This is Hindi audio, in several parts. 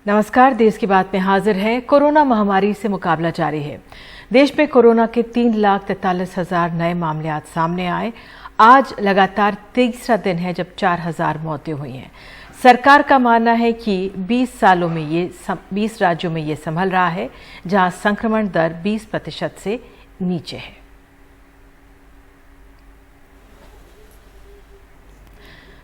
नमस्कार, देश की बात में हाजिर है। कोरोना महामारी से मुकाबला जारी है। देश में कोरोना के 3,43,000 नए मामले आज सामने आए। आज लगातार तीसरा दिन है जब 4,000 मौतें हुई हैं। सरकार का मानना है कि 20 राज्यों में ये संभल रहा है, जहां संक्रमण दर 20% से नीचे है।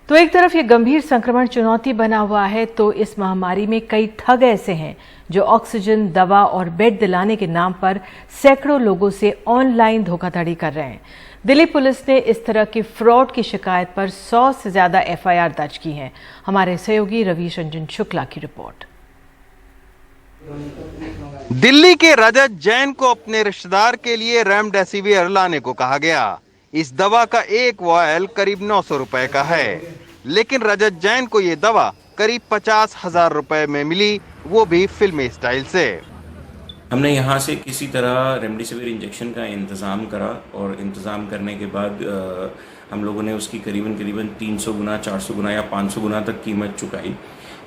तो एक तरफ ये गंभीर संक्रमण चुनौती बना हुआ है, तो इस महामारी में कई ठग ऐसे हैं जो ऑक्सीजन, दवा और बेड दिलाने के नाम पर सैकड़ों लोगों से ऑनलाइन धोखाधड़ी कर रहे हैं। दिल्ली पुलिस ने इस तरह की फ्रॉड की शिकायत पर 100 से ज्यादा एफआईआर दर्ज की हैं। हमारे सहयोगी रवीश रंजन शुक्ला की रिपोर्ट। दिल्ली के रजत जैन को अपने रिश्तेदार के लिए रेमडेसिविर लाने को कहा गया। इस दवा का एक वॉयल करीब 900 रुपए का है, लेकिन रजत जैन को ये दवा करीब 50,000 रुपए में मिली, वो भी फिल्मी स्टाइल से। हमने यहाँ से किसी तरह रेमडेसिविर इंजेक्शन का इंतज़ाम करा और इंतज़ाम करने के बाद हम लोगों ने उसकी करीबन 300 गुना, 400 गुना या 500 गुना तक कीमत चुकाई।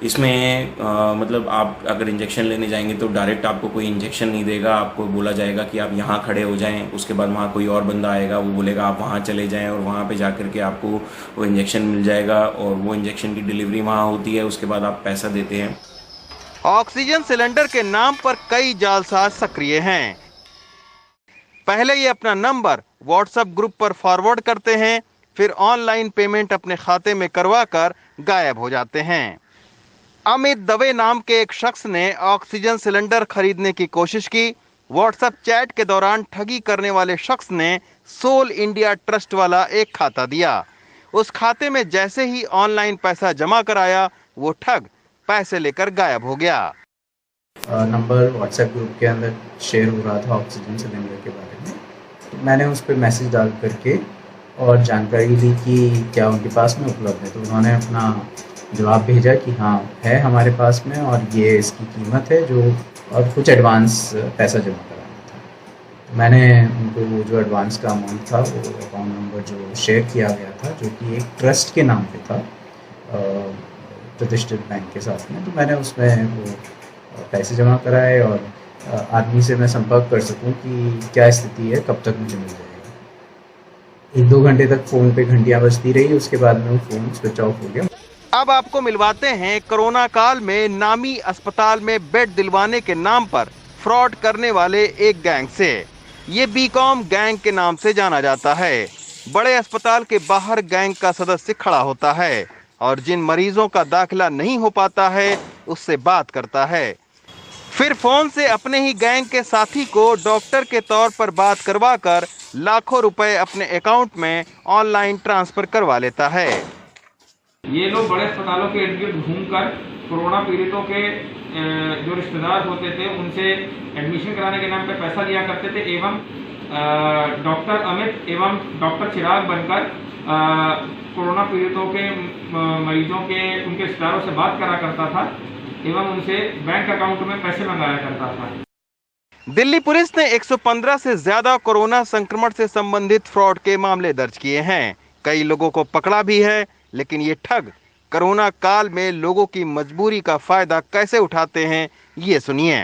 इसमें मतलब आप अगर इंजेक्शन लेने जाएंगे तो डायरेक्ट आपको कोई इंजेक्शन नहीं देगा। आपको बोला जाएगा कि आप यहाँ खड़े हो जाएं, उसके बाद वहाँ कोई और बंदा आएगा, वो बोलेगा आप वहाँ चले जाएं और वहाँ पे जाकर के आपको वो इंजेक्शन मिल जाएगा और वो इंजेक्शन की डिलीवरी वहाँ होती है। उसके बाद आप पैसा देते हैं। ऑक्सीजन सिलेंडर के नाम पर कई जालसाज सक्रिय हैं। पहले ये अपना नंबर व्हाट्सएप ग्रुप पर फॉरवर्ड करते हैं, फिर ऑनलाइन पेमेंट अपने खाते में करवा कर गायब हो जाते हैं। अमित दवे नाम के एक शख्स ने ऑक्सीजन सिलेंडर खरीदने की कोशिश की। व्हाट्सएप चैट के दौरान ठगी करने वाले शख्स ने सोल इंडिया ट्रस्ट वाला एक खाता दिया। उस खाते में जैसे ही ऑनलाइन पैसा जमा कराया, वो ठग पैसे लेकर गायब हो गया। नंबर व्हाट्सएप ग्रुप के अंदर शेयर हो रहा था ऑक्सीजन सिलेंडर के बारे में, तो मैंने उस पर मैसेज डाल करके और जानकारी ली कि क्या उनके पास में उपलब्ध है। तो उन्होंने अपना जवाब भेजा कि हाँ है हमारे पास में और ये इसकी कीमत है, जो और कुछ एडवांस पैसा जमा कराना था। तो मैंने उनको वो जो एडवांस का अमाउंट था, वो अकाउंट नंबर जो शेयर किया गया था, जो कि एक ट्रस्ट के नाम पे था प्रतिष्ठित बैंक के साथ में, तो मैंने उसमें वो पैसे जमा कराए और आदमी से मैं संपर्क कर सकूं कि क्या स्थिति है, कब तक मुझे मिल जाएगा। 1-2 घंटे तक फ़ोन पे घंटियाँ बजती रही, उसके बाद में वो फ़ोन स्विच ऑफ हो गया। अब आपको मिलवाते हैं कोरोना काल में नामी अस्पताल में बेड दिलवाने के नाम पर फ्रॉड करने वाले एक गैंग से। ये बीकॉम गैंग के नाम से जाना जाता है। बड़े अस्पताल के बाहर गैंग का सदस्य खड़ा होता है और जिन मरीजों का दाखिला नहीं हो पाता है, उससे बात करता है। फिर फोन से अपने ही गैंग के साथी को डॉक्टर के तौर पर बात करवा कर लाखों रुपए अपने अकाउंट में ऑनलाइन ट्रांसफर करवा लेता है। ये लोग बड़े अस्पतालों के इर्द गिर्द घूमकर कोरोना पीड़ितों के जो रिश्तेदार होते थे, उनसे एडमिशन कराने के नाम पर पैसा लिया करते थे एवं डॉक्टर अमित एवं डॉक्टर चिराग बनकर कोरोना पीड़ितों के मरीजों के उनके रिश्तेदारों से बात करा करता था एवं उनसे बैंक अकाउंट में पैसे मंगाया करता था। दिल्ली पुलिस ने 115 से ज्यादा कोरोना संक्रमण से संबंधित फ्रॉड के मामले दर्ज किए हैं। कई लोगों को पकड़ा भी है, लेकिन ये ठग कोरोना काल में लोगों की मजबूरी का फायदा कैसे उठाते हैं, ये सुनिए।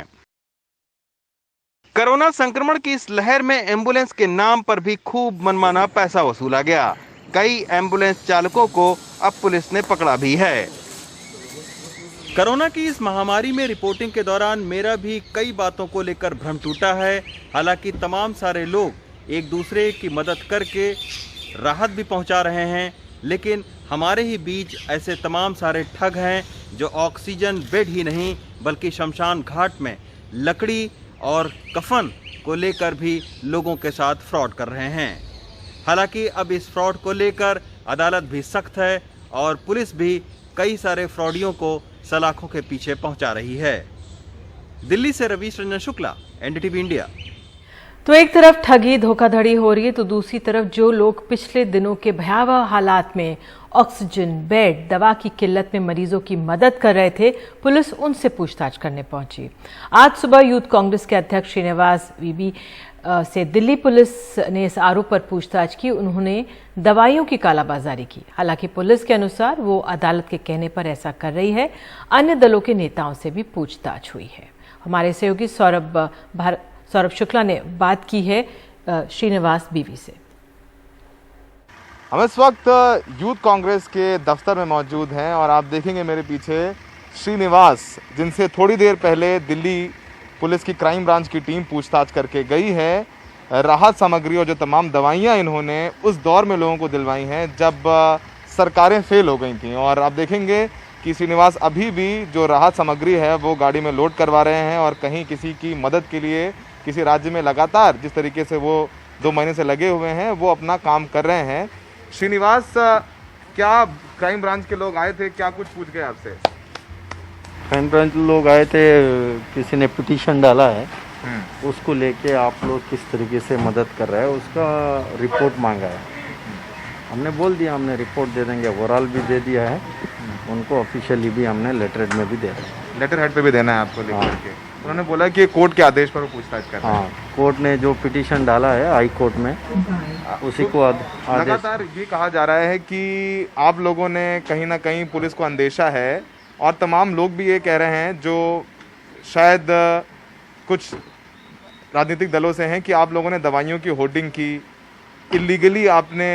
कोरोना संक्रमण की इस लहर में एम्बुलेंस के नाम पर भी खूब मनमाना पैसा वसूला गया। कई एम्बुलेंस चालकों को अब पुलिस ने पकड़ा भी है। कोरोना की इस महामारी में रिपोर्टिंग के दौरान मेरा भी कई बातों को लेकर भ्रम टूटा है। हालांकि तमाम सारे लोग एक दूसरे की मदद करके राहत भी पहुंचा रहे हैं, लेकिन हमारे ही बीच ऐसे तमाम सारे ठग हैं जो ऑक्सीजन बेड ही नहीं बल्कि शमशान घाट में लकड़ी और कफन को लेकर भी लोगों के साथ फ्रॉड कर रहे हैं। हालांकि अब इस फ्रॉड को लेकर अदालत भी सख्त है और पुलिस भी कई सारे फ्रॉडियों को सलाखों के पीछे पहुंचा रही है। दिल्ली से रवीश रंजन शुक्ला, एनडीटीवी इंडिया। तो एक तरफ ठगी धोखाधड़ी हो रही है तो दूसरी तरफ जो लोग पिछले दिनों के भयावह हालात में ऑक्सीजन, बेड, दवा की किल्लत में मरीजों की मदद कर रहे थे, पुलिस उनसे पूछताछ करने पहुंची। आज सुबह यूथ कांग्रेस के अध्यक्ष श्रीनिवास बीबी से दिल्ली पुलिस ने इस आरोप पर पूछताछ की। उन्होंने दवाइयों की कालाबाजारी की। हालांकि पुलिस के अनुसार वो अदालत के कहने पर ऐसा कर रही है। अन्य दलों के नेताओं से भी पूछताछ हुई है। हमारे सहयोगी सौरभ शुक्ला ने बात की है श्रीनिवास बीवी से। हम इस वक्त यूथ कांग्रेस के दफ्तर में मौजूद हैं और आप देखेंगे मेरे पीछे श्रीनिवास, जिनसे थोड़ी देर पहले दिल्ली पुलिस की क्राइम ब्रांच की टीम पूछताछ करके गई है। राहत सामग्री और जो तमाम दवाइयाँ इन्होंने उस दौर में लोगों को दिलवाई हैं जब सरकारें फेल हो गई थी। और आप देखेंगे कि श्रीनिवास अभी भी जो राहत सामग्री है वो गाड़ी में लोड करवा रहे हैं और कहीं किसी की मदद के लिए किसी राज्य में लगातार जिस तरीके से वो 2 महीने से लगे हुए हैं वो अपना काम कर रहे हैं। श्रीनिवास, क्या क्राइम ब्रांच के लोग आए थे, क्या कुछ पूछ गए आपसे? क्राइम ब्रांच लोग आए थे, किसी ने पिटीशन डाला है, उसको लेके आप लोग किस तरीके से मदद कर रहे हैं उसका रिपोर्ट मांगा है। हमने बोल दिया हमने रिपोर्ट दे देंगे, ओवरऑल भी दे दिया है उनको, ऑफिशियली भी हमने लेटर हेड में भी दे दिया। लेटर हेड पे भी देना है आपको लेकर के? उन्होंने बोला कि कोर्ट के आदेश पर वो पूछताछ कर रहे हैं। हाँ, कोर्ट ने जो पिटीशन डाला है हाई कोर्ट में उसी को आदेश। लगातार ये कहा जा रहा है कि आप लोगों ने कहीं ना कहीं पुलिस को अंदेशा है और तमाम लोग भी ये कह रहे हैं जो शायद कुछ राजनीतिक दलों से हैं कि आप लोगों ने दवाइयों की होर्डिंग की, इलीगली आपने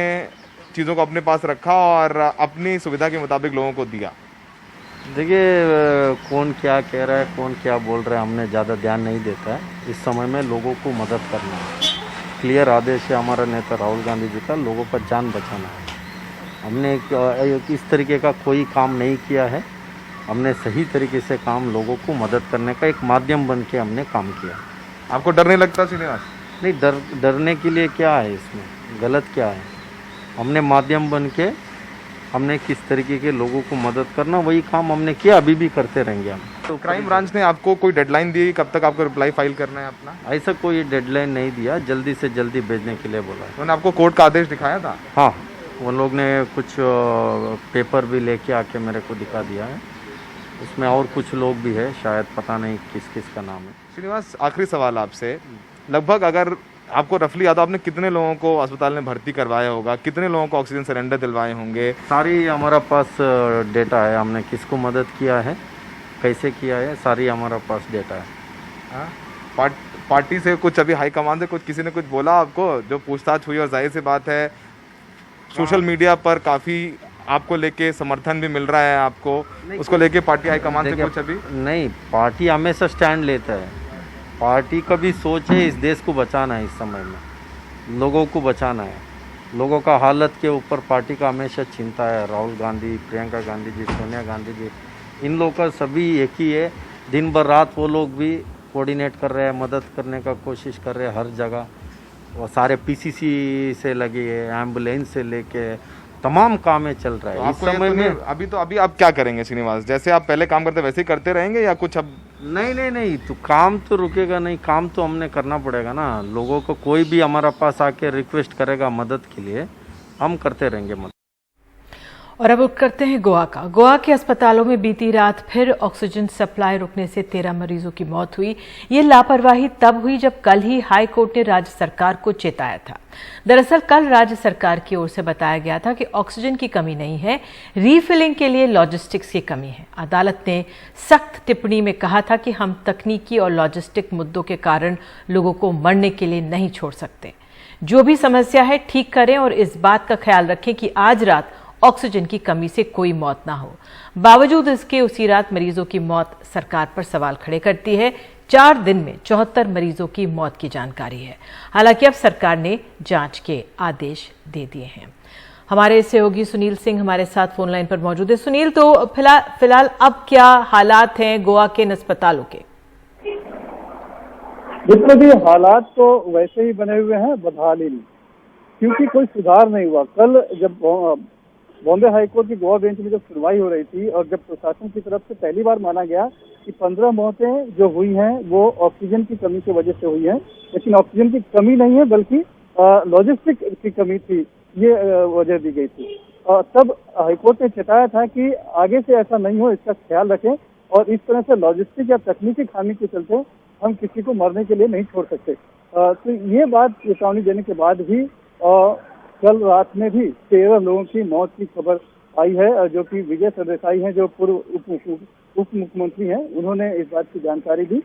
चीज़ों को अपने पास रखा और अपनी सुविधा के मुताबिक लोगों को दिया। देखिए, कौन क्या कह रहा है, कौन क्या बोल रहा है, हमने ज़्यादा ध्यान नहीं देता है। इस समय में लोगों को मदद करना है। क्लियर आदेश है हमारा नेता राहुल गांधी जी का, लोगों का जान बचाना है। हमने इस तरीके का कोई काम नहीं किया है। हमने सही तरीके से काम लोगों को मदद करने का एक माध्यम बन के हमने काम किया। आपको डर नहीं लगता श्रीनिवास? नहीं, डरने के लिए क्या है, इसमें गलत क्या है? हमने माध्यम बन के हमने किस तरीके के लोगों को मदद करना, वही काम हमने किया, अभी भी करते रहेंगे हम। तो क्राइम ब्रांच ने आपको कोई डेडलाइन दी कब तक आपको रिप्लाई फाइल करना है अपना? ऐसा कोई डेडलाइन नहीं दिया, जल्दी से जल्दी भेजने के लिए बोला है। उन्होंने आपको कोर्ट का आदेश दिखाया था? हाँ, उन लोग ने कुछ पेपर भी लेके आके मेरे को दिखा दिया है। उसमें और कुछ लोग भी है, शायद पता नहीं किस किस का नाम है। श्रीनिवास, आखिरी सवाल आपसे, लगभग अगर आपको रफली याद हो आपने कितने लोगों को अस्पताल में भर्ती करवाया होगा, कितने लोगों को ऑक्सीजन सिलेंडर दिलवाए होंगे? सारी हमारा पास डेटा है, हमने किसको मदद किया है, कैसे किया है, सारी हमारा पास डेटा है। हाँ, पार्टी से कुछ अभी हाईकमान से कुछ किसी ने कुछ बोला आपको? जो पूछताछ हुई और जाहिर सी बात है सोशल मीडिया पर काफ़ी आपको लेके समर्थन भी मिल रहा है आपको, उसको लेके पार्टी हाईकमान से कुछ अभी? नहीं, पार्टी हमेशा स्टैंड लेता है। पार्टी का भी सोच है इस देश को बचाना है, इस समय में लोगों को बचाना है। लोगों का हालत के ऊपर पार्टी का हमेशा चिंता है। राहुल गांधी, प्रियंका गांधी जी, सोनिया गांधी जी, इन लोगों का सभी एक ही है। दिन भर रात वो लोग भी कोऑर्डिनेट कर रहे हैं, मदद करने का कोशिश कर रहे हैं हर जगह। वो सारे पीसीसी से लगे हैं, एम्बुलेंस से लेके तमाम काम चल रहा है। तो इस समय में अभी आप क्या करेंगे श्रीनिवास? जैसे आप पहले काम करते वैसे ही करते रहेंगे या कुछ अब? नहीं, तो काम तो रुकेगा नहीं, काम तो हमने करना पड़ेगा ना। लोगों को कोई भी हमारा पास आके रिक्वेस्ट करेगा मदद के लिए, हम करते रहेंगे मदद। और अब करते हैं गोवा का। गोवा के अस्पतालों में बीती रात फिर ऑक्सीजन सप्लाई रुकने से 13 मरीजों की मौत हुई। ये लापरवाही तब हुई जब कल ही हाई कोर्ट ने राज्य सरकार को चेताया था। दरअसल कल राज्य सरकार की ओर से बताया गया था कि ऑक्सीजन की कमी नहीं है, रीफिलिंग के लिए लॉजिस्टिक्स की कमी है। अदालत ने सख्त टिप्पणी में कहा था कि हम तकनीकी और लॉजिस्टिक मुद्दों के कारण लोगों को मरने के लिए नहीं छोड़ सकते। जो भी समस्या है ठीक करें और इस बात का ख्याल रखें कि आज रात ऑक्सीजन की कमी से कोई मौत ना हो। बावजूद इसके उसी रात मरीजों की मौत सरकार पर सवाल खड़े करती है। 4 दिन में 74 मरीजों की मौत की जानकारी है। हालांकि अब सरकार ने जांच के आदेश दे दिए हैं। हमारे सहयोगी सुनील सिंह हमारे साथ फोन लाइन पर मौजूद है। सुनील, तो फिलहाल अब क्या हालात हैं गोवा के अस्पतालों के? जितने भी हालात तो वैसे ही बने हुए हैं, बदहाल ही नहीं, क्योंकि कोई सुधार नहीं हुआ। कल जब बॉम्बे हाईकोर्ट की गोवा बेंच में जब सुनवाई हो रही थी और जब प्रशासन की तरफ से पहली बार माना गया कि 15 मौतें जो हुई हैं वो ऑक्सीजन की कमी की वजह से हुई हैं, लेकिन ऑक्सीजन की कमी नहीं है बल्कि लॉजिस्टिक की कमी थी, ये वजह दी गई थी। तब हाईकोर्ट ने चेताया था कि आगे से ऐसा नहीं हो, इसका ख्याल रखें और इस तरह से लॉजिस्टिक या तकनीकी खामी के चलते हम किसी को मरने के लिए नहीं छोड़ सकते। तो ये बात चेतावनी देने के बाद भी कल रात में भी 13 लोगों की मौत की खबर आई है, जो कि विजय सरदेसाई हैं, जो पूर्व उप मुख्यमंत्री हैं, उन्होंने इस बात की जानकारी दी।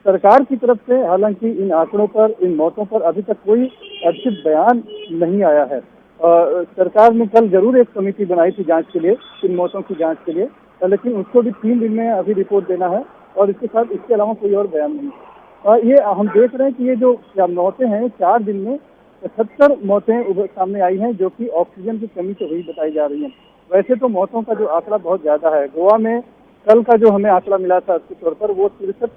सरकार की तरफ से हालांकि इन आंकड़ों पर, इन मौतों पर अभी तक कोई अधिकृत बयान नहीं आया है। सरकार ने कल जरूर एक समिति बनाई थी जांच के लिए, इन मौतों की जांच के लिए, लेकिन उसको भी 3 दिन में अभी रिपोर्ट देना है और इसके अलावा कोई और बयान नहीं। ये हम देख रहे हैं कि ये जो मौतें हैं 4 दिन में 77 मौतें सामने आई हैं, जो कि ऑक्सीजन की कमी से हुई बताई जा रही हैं। वैसे तो मौतों का जो आंकड़ा बहुत ज्यादा है, गोवा में कल का जो हमें आंकड़ा मिला था उसके तौर पर वो 63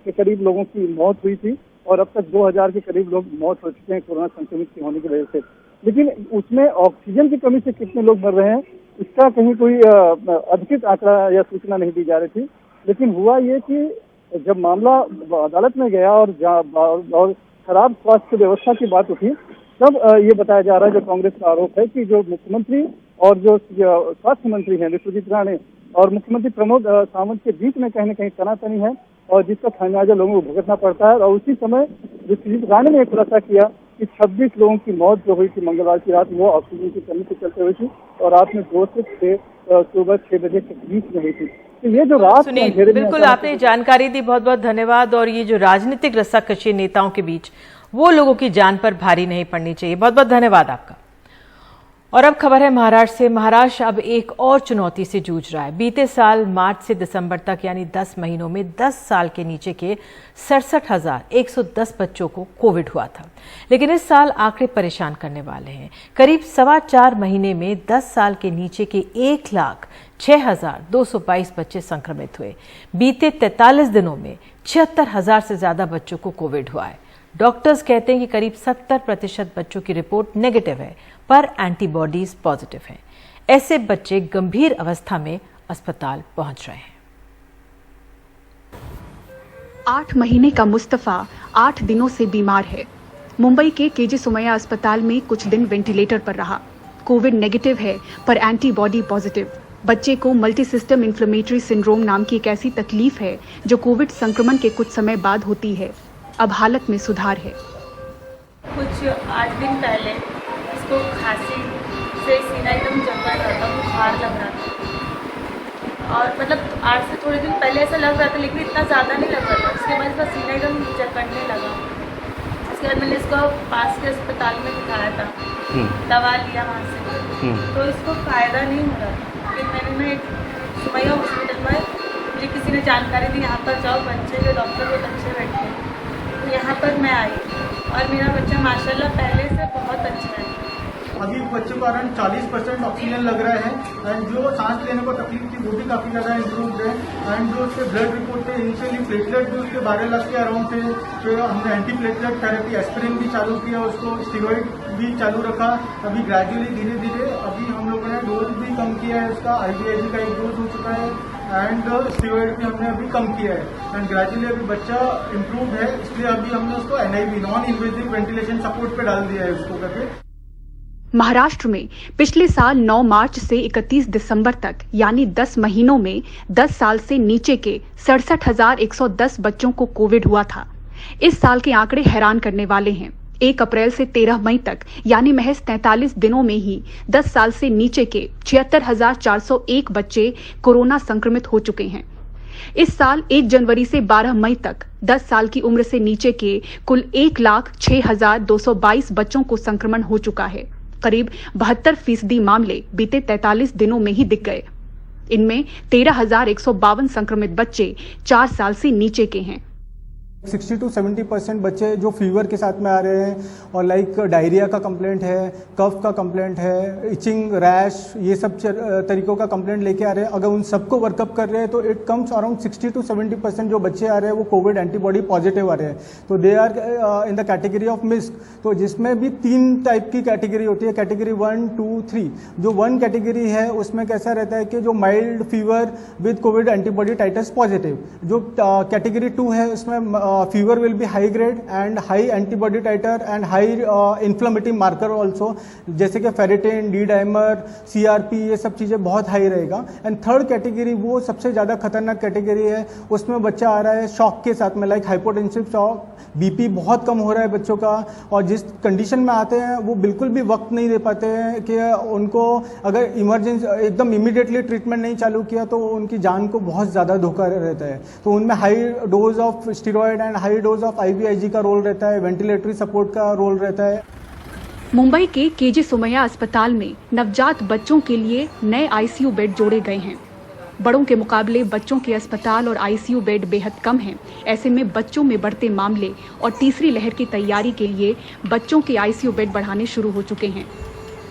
के करीब लोगों की मौत हुई थी और अब तक 2000 के करीब लोग मौत हो चुके हैं कोरोना संक्रमित के होने की वजह से। लेकिन उसमें ऑक्सीजन की कमी से कितने लोग मर रहे हैं इसका कहीं कोई अधिकृत आंकड़ा या सूचना नहीं दी जा रही थी। लेकिन हुआ ये कि जब मामला अदालत में गया और खराब स्वास्थ्य व्यवस्था की बात उठी, तब ये बताया जा रहा है, जो कांग्रेस का आरोप है, कि जो मुख्यमंत्री और जो स्वास्थ्य मंत्री हैं विश्वजीत राणे और मुख्यमंत्री प्रमोद सावंत के बीच में कहीं न कहीं तनातनी है और जिसका खामियाजा लोगों को भुगतना पड़ता है। और उसी समय विश्वजीत राणे ने खुलासा किया कि 26 लोगों की मौत जो हुई थी मंगलवार की रात, वो ऑक्सीजन की कमी के चलते हुई थी और रात में 2 से 6 सुबह 6 बजे के बीच में हुई थी। तो ये जो रात सुनील, बिल्कुल आपने जानकारी दी, बहुत बहुत धन्यवाद। और ये जो राजनीतिक रस्साकशी नेताओं के बीच, वो लोगों की जान पर भारी नहीं पड़नी चाहिए। बहुत बहुत धन्यवाद आपका। और अब खबर है महाराष्ट्र से। महाराष्ट्र अब एक और चुनौती से जूझ रहा है। बीते साल मार्च से दिसंबर तक यानी 10 महीनों में 10 साल के नीचे के 67,110 बच्चों को कोविड हुआ था। लेकिन इस साल आंकड़े परेशान करने वाले हैं। करीब 4.25 महीने में 10 साल के नीचे के 1,06,222 बच्चे संक्रमित हुए। बीते 43 दिनों में 76,000 से ज्यादा बच्चों को कोविड हुआ है। डॉक्टर्स कहते हैं कि करीब 70% बच्चों की रिपोर्ट नेगेटिव है, पर एंटीबॉडीज पॉजिटिव हैं। ऐसे बच्चे गंभीर अवस्था में अस्पताल पहुंच रहे हैं। 8 महीने का मुस्तफा 8 दिनों से बीमार है। मुंबई के केजी सुमैया अस्पताल में कुछ दिन वेंटिलेटर पर रहा। कोविड नेगेटिव है पर एंटीबॉडी पॉजिटिव। बच्चे को मल्टी सिस्टम इन्फ्लेमेटरी सिंड्रोम नाम की एक ऐसी तकलीफ है जो कोविड संक्रमण के कुछ समय बाद होती है। अब हालत में सुधार है। कुछ 8 दिन पहले इसको खांसी से सीना एकदम जकड़ रहा था, बुखार लग रहा था और मतलब 8 से थोड़े दिन पहले ऐसा लग रहा था, लेकिन इतना ज़्यादा नहीं लग रहा था। उसके बाद इसका सीना एकदम जकड़ने लगा। उसके बाद मैंने इसको पास के अस्पताल में दिखाया था, दवा लिया वहाँ से, तो इसको फ़ायदा नहीं हो रहा था। फिर मैंने एक सुमैया हॉस्पिटल में मुझे किसी ने जानकारी दी, यहाँ पर जाओ, बच्चे के डॉक्टर बहुत अच्छे बैठे हैं। यहाँ पर मैं आई और मेरा बच्चा माशाल्लाह पहले से बहुत अच्छा है। अभी बच्चों का अराउंड 40% ऑक्सीजन लग रहा है एंड जो सांस लेने को तकलीफ थी वो भी काफी ज्यादा इम्प्रूव है। एंड जो उसके ब्लड रिपोर्ट थे, इनिशियली प्लेटलेट भी उसके 12 लाख के अराउंड थे, फिर हमने एंटी प्लेटलेट थेरेपी एस्पिरिन भी चालू किया, उसको स्टीरॉइड भी चालू रखा। अभी ग्रेजुअली धीरे धीरे अभी हम लोगों ने डोज भी कम किया है, उसका IVIG का 1 डोज हो चुका है एंड स्टीरॉइड भी हमने अभी कम किया है एंड ग्रेजुअली अभी बच्चा इम्प्रूव है। इसलिए अभी हमने उसको NIV non invasive ventilation support पे डाल दिया है उसको करके। महाराष्ट्र में पिछले साल 9 मार्च से 31 दिसंबर तक यानी 10 महीनों में 10 साल से नीचे के 67,110 बच्चों को कोविड हुआ था। इस साल के आंकड़े हैरान करने वाले हैं। 1 अप्रैल से 13 मई तक यानी महज 43 दिनों में ही 10 साल से नीचे के 76,401 बच्चे कोरोना संक्रमित हो चुके हैं। इस साल 1 जनवरी से 12 मई तक 10 साल की उम्र से नीचे के कुल 1,06,222 बच्चों को संक्रमण हो चुका है। करीब 72% मामले बीते 43 दिनों में ही दिख गए। इनमें 13,152 संक्रमित बच्चे 4 साल से नीचे के हैं। 60 to 70% बच्चे जो फीवर के साथ में आ रहे हैं और लाइक डायरिया का कंप्लेंट है, कफ का कंप्लेंट है, इचिंग, रैश, ये सब तरीकों का कंप्लेंट लेके आ रहे हैं। अगर उन सबको वर्कअप कर रहे हैं तो इट कम्स अराउंड 60 to 70% जो बच्चे आ रहे हैं वो कोविड एंटीबॉडी पॉजिटिव आ रहे हैं। तो they are in the category of misc. तो जिसमें भी 3 टाइप की कैटेगरी होती है, कैटेगरी 1, 2, 3। जो 1 कैटेगरी है उसमें कैसा रहता है कि जो mild fever with covid antibody titres positive. जो कैटेगरी 2 है उसमें fever will be high grade and high antibody titer and high inflammatory marker also, जैसे कि फेरेटिन, डी डाइमर, CRP, ये सब चीज़ें बहुत हाई रहेगा। एंड थर्ड कैटेगरी वो सबसे ज़्यादा खतरनाक कैटेगरी है, उसमें बच्चा आ रहा है शॉक के साथ में, लाइक हाइपोटेंसिव शॉक, बीपी बहुत कम हो रहा है बच्चों का, और जिस कंडीशन में आते हैं वो बिल्कुल भी वक्त नहीं दे पाते हैं कि उनको अगर इमरजेंसी एकदम इमीडिएटली ट्रीटमेंट नहीं चालू किया तो उनकी जान को बहुत ज़्यादा धोखा रहता है। तो उनमें high dose of steroid and high dose of IVIG का रोल रहता है, वेंटिलेटरी सपोर्ट का रोल रहता है। मुंबई के KJ सोमैया अस्पताल में नवजात बच्चों के लिए नए ICU बेड जोड़े गए हैं। बड़ों के मुकाबले बच्चों के अस्पताल और ICU बेड बेहद कम हैं। ऐसे में बच्चों में बढ़ते मामले और तीसरी लहर की तैयारी के लिए बच्चों के ICU बेड बढ़ाने शुरू हो चुके हैं।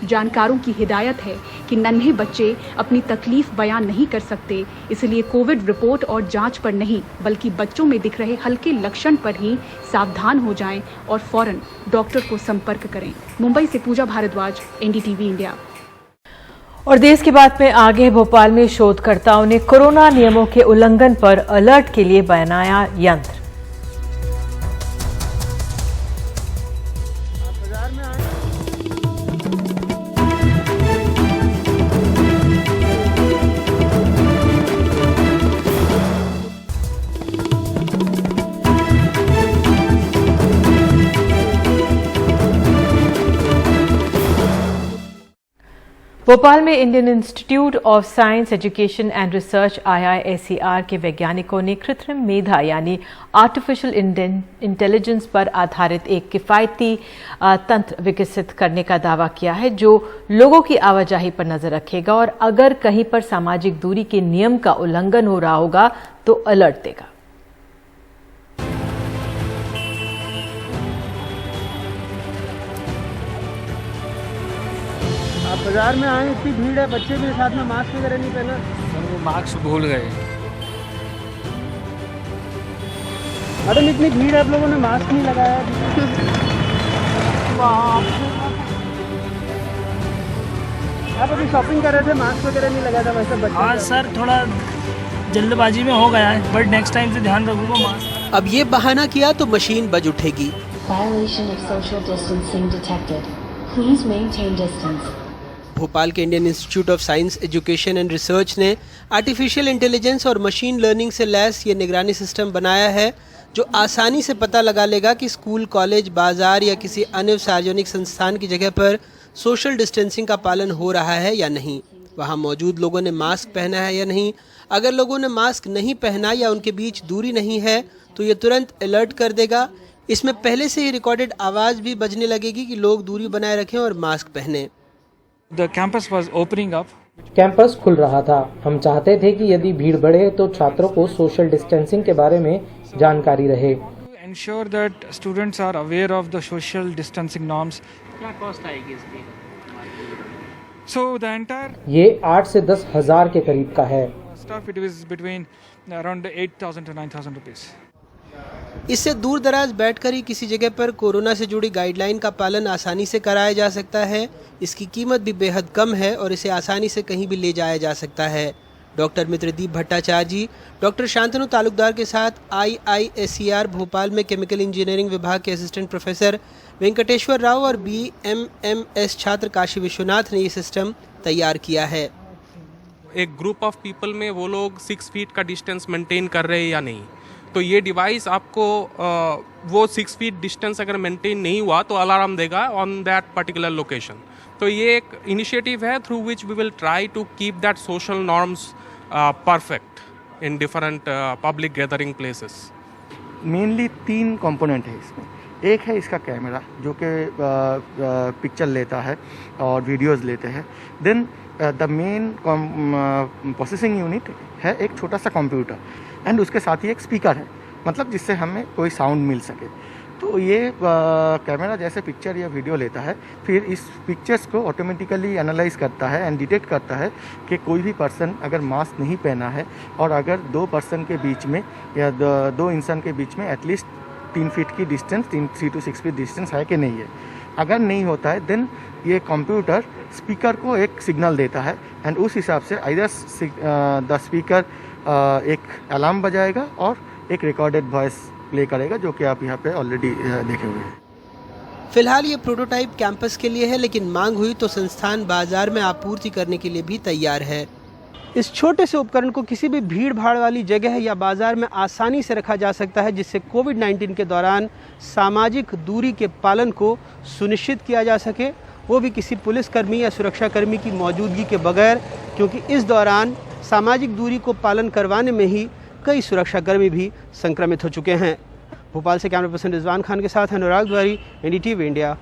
जानकारों की हिदायत है कि नन्हे बच्चे अपनी तकलीफ बयान नहीं कर सकते, इसलिए कोविड रिपोर्ट और जांच पर नहीं बल्कि बच्चों में दिख रहे हल्के लक्षण पर ही सावधान हो जाएं और फौरन डॉक्टर को संपर्क करें। मुंबई से पूजा भारद्वाज, NDTV इंडिया। और देश की बात में आगे, भोपाल में शोधकर्ताओं ने कोरोना नियमों के उल्लंघन पर अलर्ट के लिए बनाया यंत्र। भोपाल में Indian institute of science education and research IISER के वैज्ञानिकों ने कृत्रिम मेधा यानी आर्टिफिशियल इंटेलिजेंस पर आधारित एक किफ़ायती तंत्र विकसित करने का दावा किया है जो लोगों की आवाजाही पर नजर रखेगा और अगर कहीं पर सामाजिक दूरी के नियम का उल्लंघन हो रहा होगा तो अलर्ट देगा। आप बाजार में आए, इतनी भीड़ है, बच्चे भी साथ में मास्क वगैरह नहीं पहना। सर वो मास्क भूल गए। मैडम इतनी भीड़ है, आप लोगों ने मास्क नहीं लगाया। आप अभी शॉपिंग कर रहे थे, मास्क वगैरह नहीं लगाया था वैसे बच्चे। हाँ सर, थोड़ा जल्दबाजी में हो गया है, बट नेक्स्ट टाइम से ध्यान रखूंगा मास्क। अब ये बहाना किया तो मशीन बज उठेगी। Violation of social distancing detected. Please maintain distance. Bhopal के Indian institute of science education and research ने आर्टिफिशियल इंटेलिजेंस और मशीन लर्निंग से लैस ये निगरानी सिस्टम बनाया है जो आसानी से पता लगा लेगा कि स्कूल, कॉलेज, बाजार या किसी अन्य सार्वजनिक संस्थान की जगह पर सोशल डिस्टेंसिंग का पालन हो रहा है या नहीं, वहाँ मौजूद लोगों ने मास्क पहना है या नहीं। अगर लोगों ने मास्क नहीं पहना या उनके बीच दूरी नहीं है तो ये तुरंत अलर्ट कर देगा। इसमें पहले से ही रिकॉर्डेड आवाज़ भी बजने लगेगी कि लोग दूरी बनाए रखें और मास्क पहने। The campus was opening up. Campus खुल रहा था। हम चाहते थे कि यदि भीड़ बढ़े तो छात्रों को सोशल डिस्टेंसिंग के बारे में जानकारी रहे। To ensure that students are aware of the social distancing norms. क्या कॉस्ट आएगी इसकी? So the entire ये 8 से 10 हज़ार के करीब का है। stuff it was between around 8,000 to 9,000 rupees. इससे दूर दराज बैठकर ही किसी जगह पर कोरोना से जुड़ी गाइडलाइन का पालन आसानी से कराया जा सकता है। इसकी कीमत भी बेहद कम है और इसे आसानी से कहीं भी ले जाया जा सकता है। डॉक्टर मित्रदीप भट्टाचार्य जी डॉक्टर शांतनु तालुकदार के साथ IISER भोपाल में केमिकल इंजीनियरिंग विभाग के असिस्टेंट प्रोफेसर वेंकटेश्वर राव और BMMS छात्र काशी विश्वनाथ ने ये सिस्टम तैयार किया है। एक ग्रुप ऑफ पीपल में वो लोग 6 फीट का डिस्टेंस मेंटेन कर रहे हैं या नहीं, तो ये डिवाइस आपको वो 6 फीट डिस्टेंस अगर मेंटेन नहीं हुआ तो अलार्म देगा ऑन दैट पर्टिकुलर लोकेशन। तो ये एक इनिशिएटिव है through which we will try to keep that social norms perfect in different public gathering places. Mainly 3 component है इसमें। एक है इसका कैमरा जो कि पिक्चर लेता है और वीडियोस लेते हैं। Then the main processing unit है एक छोटा सा कंप्यूटर एंड उसके साथ ही एक स्पीकर है मतलब जिससे हमें कोई साउंड मिल सके। तो ये कैमरा जैसे पिक्चर या वीडियो लेता है, फिर इस पिक्चर्स को ऑटोमेटिकली एनालाइज करता है एंड डिटेक्ट करता है कि कोई भी पर्सन अगर मास्क नहीं पहना है और अगर दो पर्सन के बीच में या दो इंसान के बीच में एटलीस्ट 3 फीट की डिस्टेंस, 3 to 6 फीट डिस्टेंस है कि नहीं है। अगर नहीं होता है देन ये कंप्यूटर स्पीकर को एक सिग्नल देता है एंड उस हिसाब से आइदर द स्पीकर एक अलार्म बजाएगा और एक रिकॉर्डेड वॉइस प्ले करेगा, जो कि आप यहाँ पे ऑलरेडी देखे हुए हैं। फिलहाल ये प्रोटोटाइप कैंपस के लिए है, लेकिन मांग हुई तो संस्थान बाजार में आपूर्ति करने के लिए भी तैयार है। इस छोटे से उपकरण को किसी भी भीड़ भाड़ वाली जगह या बाजार में आसानी से रखा जा सकता है, जिससे कोविड-19 के दौरान सामाजिक दूरी के पालन को सुनिश्चित किया जा सके, वो भी किसी पुलिसकर्मी या सुरक्षाकर्मी की मौजूदगी के बगैर, क्योंकि इस दौरान सामाजिक दूरी को पालन करवाने में ही कई सुरक्षाकर्मी भी संक्रमित हो चुके हैं। भोपाल से कैमरा पर्सन रिजवान खान के साथ अनुराग द्वारी, NDTV इंडिया।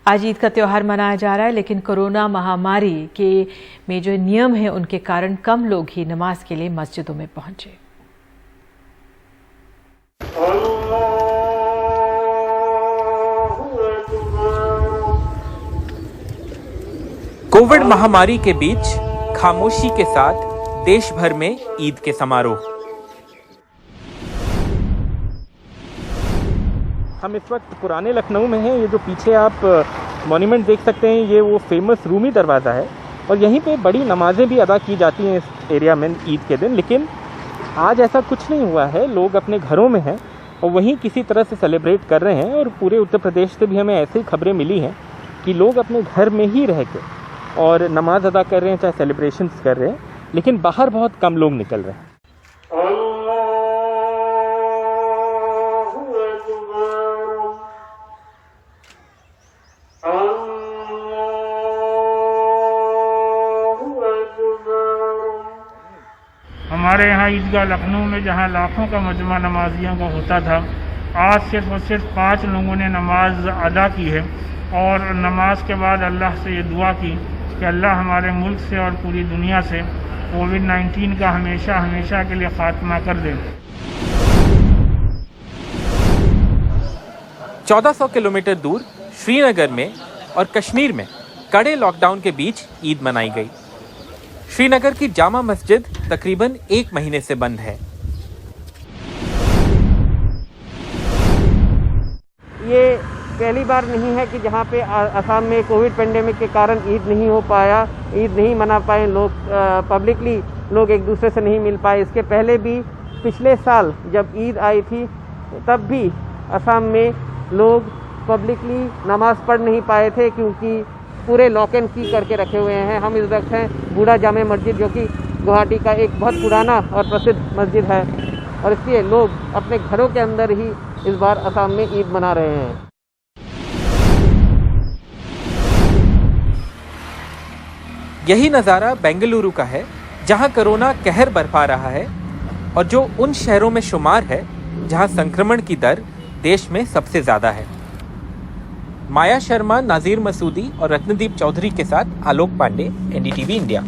आज ईद का त्यौहार मनाया जा रहा है, लेकिन कोरोना महामारी के में जो नियम हैं उनके कारण कम लोग ही नमाज के लिए मस्जिदों में पहुंचे। कोविड महामारी के बीच खामोशी के साथ देश भर में ईद के समारोह। हम इस वक्त पुराने लखनऊ में हैं। ये जो पीछे आप मॉन्यूमेंट देख सकते हैं, ये वो फेमस रूमी दरवाज़ा है और यहीं पे बड़ी नमाजें भी अदा की जाती हैं इस एरिया में ईद के दिन। लेकिन आज ऐसा कुछ नहीं हुआ है, लोग अपने घरों में हैं और वहीं किसी तरह से सेलिब्रेट कर रहे हैं। और पूरे उत्तर प्रदेश से भी हमें ऐसी खबरें मिली हैं कि लोग अपने घर में ही रह के और नमाज अदा कर रहे हैं, चाहे सेलिब्रेशंस कर रहे हैं, लेकिन बाहर बहुत कम लोग निकल रहे हैं। हमारे यहाँ ईदगाह लखनऊ में जहाँ लाखों का मजमा नमाजियों का होता था, आज सिर्फ और सिर्फ 5 लोगों ने नमाज अदा की है और नमाज के बाद अल्लाह से ये दुआ की कि अल्लाह हमारे मुल्क से और पूरी दुनिया से कोविड-19 का हमेशा हमेशा के लिए खात्मा कर दे। 1400 किलोमीटर दूर श्रीनगर में और कश्मीर में कड़े लॉकडाउन के बीच ईद मनाई गई। श्रीनगर की जामा मस्जिद तकरीबन 1 महीने से बंद है। ये पहली बार नहीं है कि जहाँ पे असम में कोविड पेंडेमिक के कारण ईद नहीं हो पाया, ईद नहीं मना पाए लोग, पब्लिकली लोग एक दूसरे से नहीं मिल पाए। इसके पहले भी पिछले साल जब ईद आई थी तब भी असम में लोग पब्लिकली नमाज पढ़ नहीं पाए थे, क्योंकि पूरे लॉक एंड की करके रखे हुए हैं। हम इस वक्त हैं बूढ़ा जामे मस्जिद, जो कि गुवाहाटी का एक बहुत पुराना और प्रसिद्ध मस्जिद है, और इसलिए लोग अपने घरों के अंदर ही इस बार असम में ईद मना रहे हैं। यही नज़ारा बेंगलुरु का है, जहां कोरोना कहर बरपा रहा है और जो उन शहरों में शुमार है जहां संक्रमण की दर देश में सबसे ज़्यादा है। माया शर्मा, नाजीर मसूदी और रत्नदीप चौधरी के साथ आलोक पांडे, NDTV इंडिया।